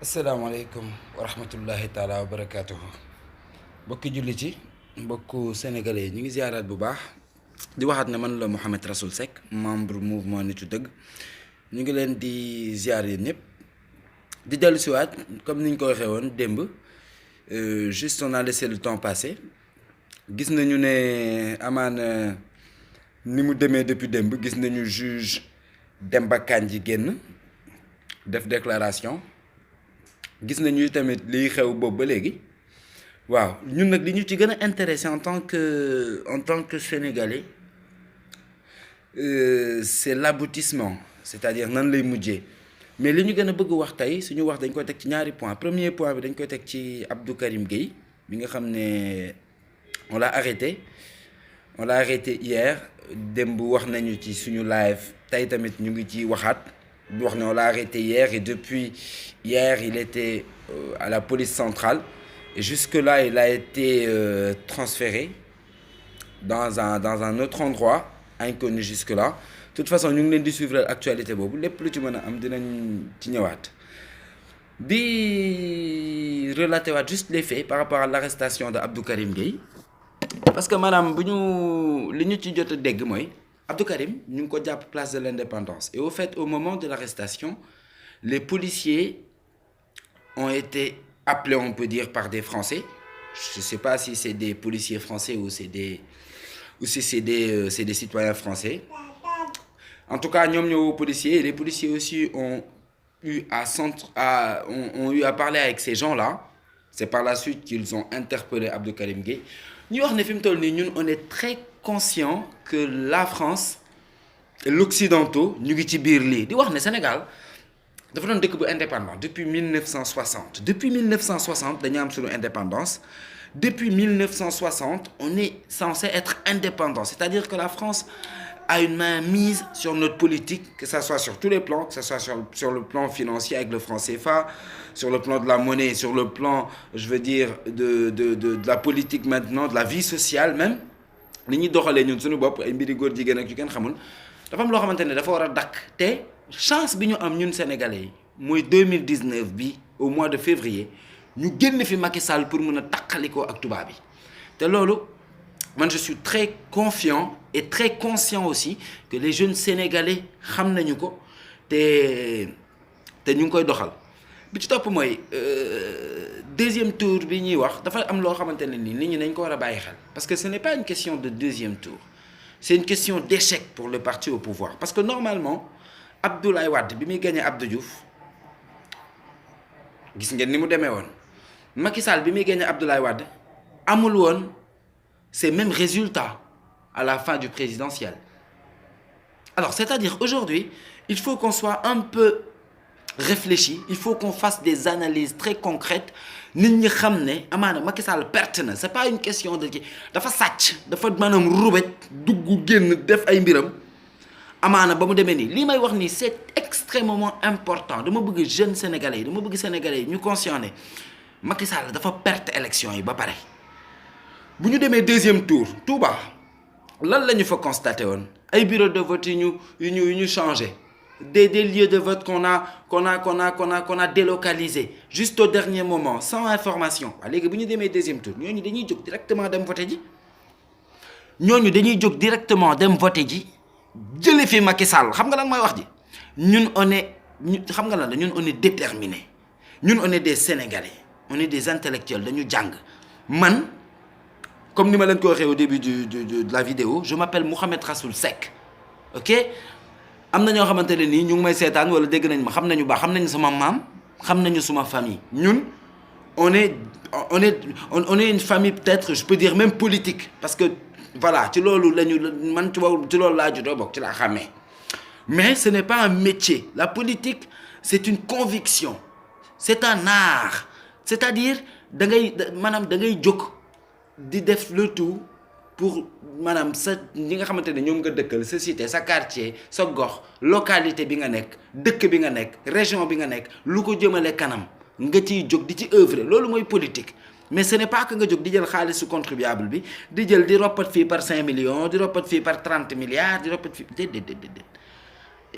asalaamaaleykum wa rahmatullahi taala wa barakaatuhu mbokki jullit yi mbokku sénégalais yi ñu ngi ziaraat bu baax di waxaat ne man la Mouhamed Rassoul Seck membre mouvement nitu dëgg ñu ngi leen di ziar yéen ñëpp di dellu siwaat comme niñ ko waxee woon démb juste on a laissé le temps passer gis nañu ne amaana ni mu demee depuis démb gis nañu juge Demba Kandji génn def déclaration gis nañu tamit liy xew boobu ba léegi waaw ñun nag li ñu ci gën a intéressé en tant que sénégalais c'est l'aboutissement c'est-à-dire nan lay mujjee mais li ñu gën a bëgg wax tey suñu wax dañ koy teg ci ñaari point premier point bi dañ koy teg ci Abdou Karim Gueye bi nga xam ne on l'a arrêté hier démb wax nañu ci suñu live tey tamit ñu ngi ci waxaat wax ne on l'a arrêté hier et depuis hier il était à la police centrale et jusque-là il a été transféré dans un autre endroit inconnu jusque-là de toute façon ñu ngi leen di suivre actualité boobu lépp lu ci mën a am dinañ ci ñëwaat di relater waat juste les faits par rapport à l'arrestation de Abdou Karim Gueye parce que maanaam li ñu ci jot a dégg mooy Abdou Karim ñu ngi ko jàpp place de l'Indépendance et au fait au moment de l'arrestation les policiers ont été appelés on peut dire par des Français je sais pas si c'est des policiers français ou c'est des citoyens français en tout cas ñoom ñoo policiers et les policiers aussi ont eu à parler avec ces gens-là c'est par la suite qu'ils ont interpellé Abdou Karim Gueye ñu wax ne fi mu toll nii ñun on est très conscient que la France et l'Occidentaux ñu ngi ci biir lii di wax ne Sénégal dafa doon dëkk bu indépendant depuis 1960 dañu am suñu indépendance depuis 1960 on est censé être indépendant c'est-à-dire que la France a une main mise sur notre politique que ça soit sur tous les plans que ça soit sur le plan financier avec le franc CFA sur le plan de la monnaie sur le plan je veux dire de la politique maintenant de la vie sociale même li ñuy doxalee ñun suñu bopp ay mbiri góor jigéen ak yu kenn xamul dafa am loo xamante ne dafa war a dakk te chance bi ñu am ñun sénégalais yi mooy 2019 bi au mois de février ñu génn fi Macky Sall pour mën a taqalikoo ak tubaab bi te loolu man je suis très confiant et très conscient aussi que les jeunes sénégalais xam nañu ko te ñu ngi koy doxal bi ci topp mooy deuxième tour bi ñuy wax dafa am loo xamante ne nii nit ñi dañ ko war a bàyyi xel parce que ce n'est pas une question de deuxième tour c'est une question d'échec pour le parti au pouvoir parce que normalement Abdoulaye Wade bi muy gagné Abdou Diouf gis ngeen ni mu demee woon Macky Sall bi muy gagné Abdoulaye Wade amul woon ces mêmes résultats à la fin du présidentiel alors c'est-à-dire aujourd'hui il faut qu'on soit un peu réfléchi il faut qu'on fasse des analyses très concrètes nit ñi xam ne amaana Macky Sall perte na c'est pas une question de dafa sàcc dafa maanaam rubet dugg génn def ay mbiram amaana ba mu demee nii lii may wax nii c'est extrêmement important dama bëgg jeunes sénégalais yi dama bëgg sénégalais yi ñu conscient ne Macky Sall dafa perte élection yi ba pare bu ñu demee deuxième tour Touba lan la ñu fa constaté woon ay bureau de vote yu ñu changé des lieux de vote qu'on a délocalisé juste au dernier moment sans information waaw léegi bu ñu demee deuxième tour ñooñu dañuy jóg directement dem voter ji jële fi Macky Sall xam nga lan mooy wax ji ñun xam nga lan la ñun on est déterminé ñun on est des Sénégalais on est des intellectuels dañu jàng man comme ni ma leen ko waxee au début de la vidéo je m'appelle Mouhamed Rassoul Seck ok am na ñoo xamante ne nii ñu ngi may seetaan wala dégg nañ ma xam nañu baax xam nañu sama maam xam nañu suma famille ñun on est une famille peut-être je peux dire même politique parce que voilà ci loolu lañu man ci loolu laa juddoo bokk ci laa xàmmee mais ce n'est pas un métier la politique c'est une conviction c'est un art c'est-à-dire da ngay jóg di def le tout pour maanaam sa ñi nga xamante ne ñoom nga dëkkal sa cité sa quartier sa gox localité bi nga nekk dëkk bi nga nekk région bi nga nekk lu ko jëmale kanam nga ciy jóg di ci œuvrer loolu mooy politique mais ce n'est pas que nga jóg di jël xaalisu contribuable bi di jël di roppat fii par 5 millions di roppat fii par 30 milliards di roppat fii déedéet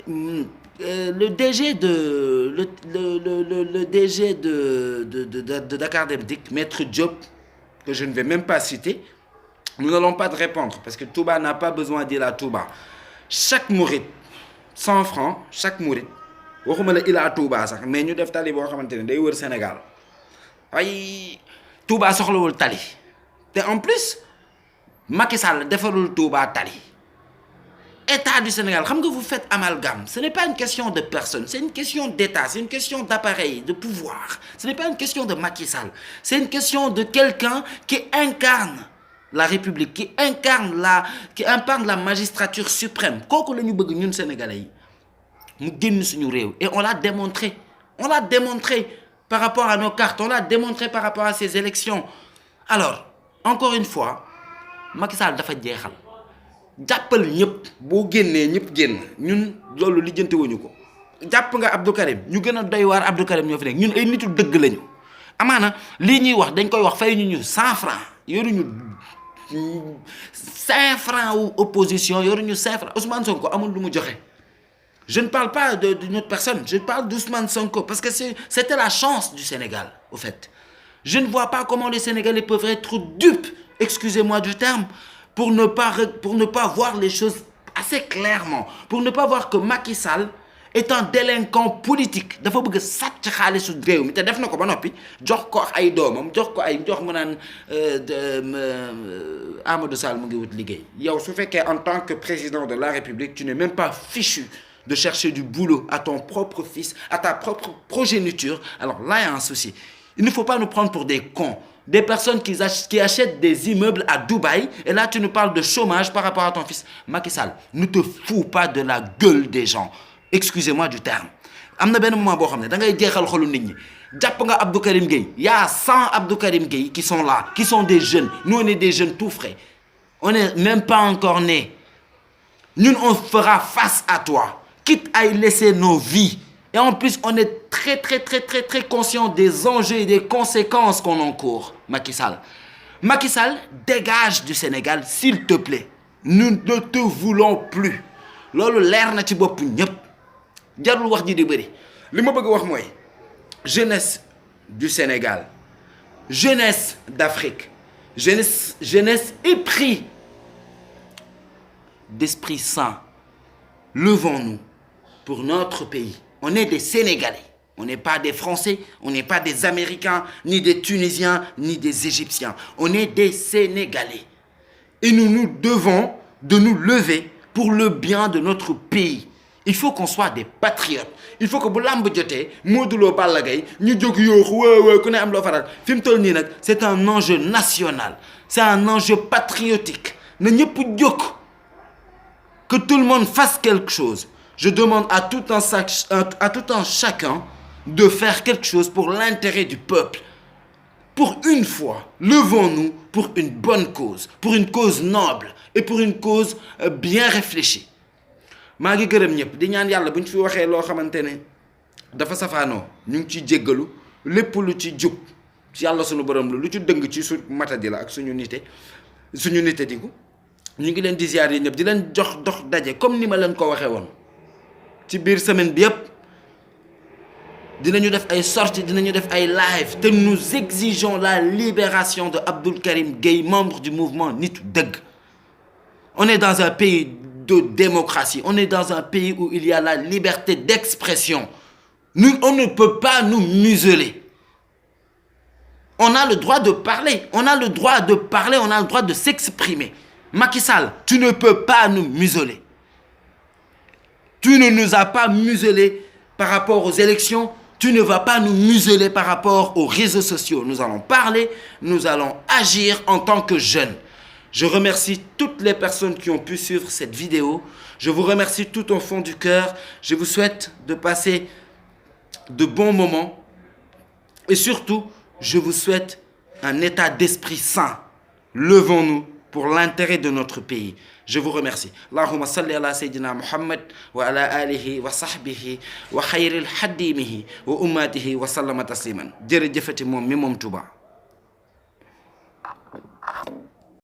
le DG le DG de Dakar Dem Dikk, Maître Diop, que je ne vais même pas citer, nous n'allons pas te répondre parce que Touba n'a pas besoin d'il à Touba. Chaque mouride 100 francs chaque mouride waxuma la ila Touba sax mais ñu def tali boo xamante ne day wër Sénégal ay Touba soxlawul tali te en plus Macky Sall defarul Touba tali. État du Sénégal, xam nga vous faites amalgame. Ce n'est pas une question de personne, c'est une question d'État, c'est une question d'appareil, de pouvoir. Ce n'est pas une question de Macky Sall, c'est une question de quelqu'un qui incarne la République, qui incarne la magistrature suprême. Kooku la ñu bëgg ñun Sénégalais yi mu génn suñu réew. Et on l'a démontré. On l'a démontré par rapport à nos cartes, on l'a démontré par rapport à ces élections. Alors, encore une fois, Macky Sall dafa jeexal. Jàppal ñëpp boo génnee ñëpp génn ñun loolu lijjanti wuñu ko jàpp nga Abdou Karim ñu gën a doy waar Abdou Karim ñoo fi nekk ñun ay nitu dëgg lañu amaana lii ñuy wax dañ koy wax fay ñu 100 francs yoruñu 5 francs ou opposition yoruñu 5 francs Ousmane Sonko amul lu mu joxe. Je ne parle pas d'une autre personne, je parle d'Ousmane Sonko parce que c'était la chance du Sénégal au fait. Je ne vois pas comment les Sénégalais peuvent être dupes, excusez-moi du terme, pour ne pas voir les choses assez clairement, pour ne pas voir que Macky Sall est un délinquant politique. Dafa bëgg sàcc xaalisu réew mi te def na ko ba noppi jox ko ay doomam jox mu naan Amadou Sall mu ngi wut liggéey. Yow su fekkee en tant que président de la République tu n'es même pas fichu de chercher du boulot à ton propre fils, à ta propre progéniture, alors là il y a un souci. Il ne faut pas nous prendre pour des cons. Des personnes qui achètent des immeubles à Dubaï, et là tu nous parles de chômage par rapport à ton fils. Macky Sall, ne te fous pas de la gueule des gens. Excusez-moi du terme. Am na benn moment boo xam ne da ngay jeexal xolu nit ñi. Jàpp nga Abdou Karim Gueye. Il y a 100 Abdou Karim Gueye qui sont là, qui sont des jeunes. Nous on est des jeunes tout frais. On n'est même pas encore nés. Nous on fera face à toi, quitte à y laisser nos vies. Et en plus, on est très conscient des enjeux et des conséquences qu'on encourt, Macky Sall. Macky Sall, dégage du Sénégal, s'il te plaît. Nous ne te voulons plus. Loolu leer na ci bopp ñëpp. Jarul wax ji di bëri. Li ma bëgg wax mooy jeunesse du Sénégal, jeunesse d'Afrique, jeunesse épris d'esprit saint. Levons-nous pour notre pays. On est des Sénégalais. On n'est pas des Français, on n'est pas des Américains, ni des Tunisiens, ni des Égyptiens. On est des Sénégalais. Et nous devons de nous lever pour le bien de notre pays. Il faut qu'on soit des patriotes. Il faut que bu làmb jotee Modou Lo Balla Gaye ñu jóg yooxu waaw ku ne am loo faral fi mu toll nii nag c'est un enjeu national. C'est un enjeu patriotique. Na ñëpp jóg. Que tout le monde fasse quelque chose. Je demande à tout un chacun de faire quelque chose pour l'intérêt du peuple. Pour une fois, levons-nous pour une bonne cause, pour une cause noble et pour une cause bien réfléchie. maa ngi gërëm ñëpp di ñaan yàlla bu ñu fi waxee loo xamante ne dafa safaanoo ñu ngi ciy jéggalu lépp lu ci jub ci yàlla sunu borom la lu ci dëng ci su matadi la ak suñu nite digu ñu ngi leen di ziar yi ñëpp di leen jox dox daje comme ni ma leen ko waxee woon ci biir semaine bi yëpp dinañu def ay sorties dinañu def ay live te nous exigeons la libération de Abdou Karim Gueye, membre du mouvement Nitu Dëgg. On est dans un pays de démocratie, on est dans un pays où il y a la liberté d'expression. On ne peut pas nous museler. On a le droit de parler, on a le droit de s'exprimer. Macky Sall, tu ne peux pas nous museler. Tu ne nous as pas muselés par rapport aux élections, tu ne vas pas nous museler par rapport aux réseaux sociaux. Nous allons parler, nous allons agir en tant que jeunes. Je remercie toutes les personnes qui ont pu suivre cette vidéo. Je vous remercie tout au fond du cœur. Je vous souhaite de passer de bons moments. Et surtout, je vous souhaite un état d'esprit sain. Levons-nous pour l'intérêt de notre pays. Je vous remercie. Allahumma salli ala sayyidina Muhammad wa ala alihi wa sahbihi wa khayril hadimihi wa ummatihi wa sallama tasliman. Jërëjëfati moom mi moom Touba.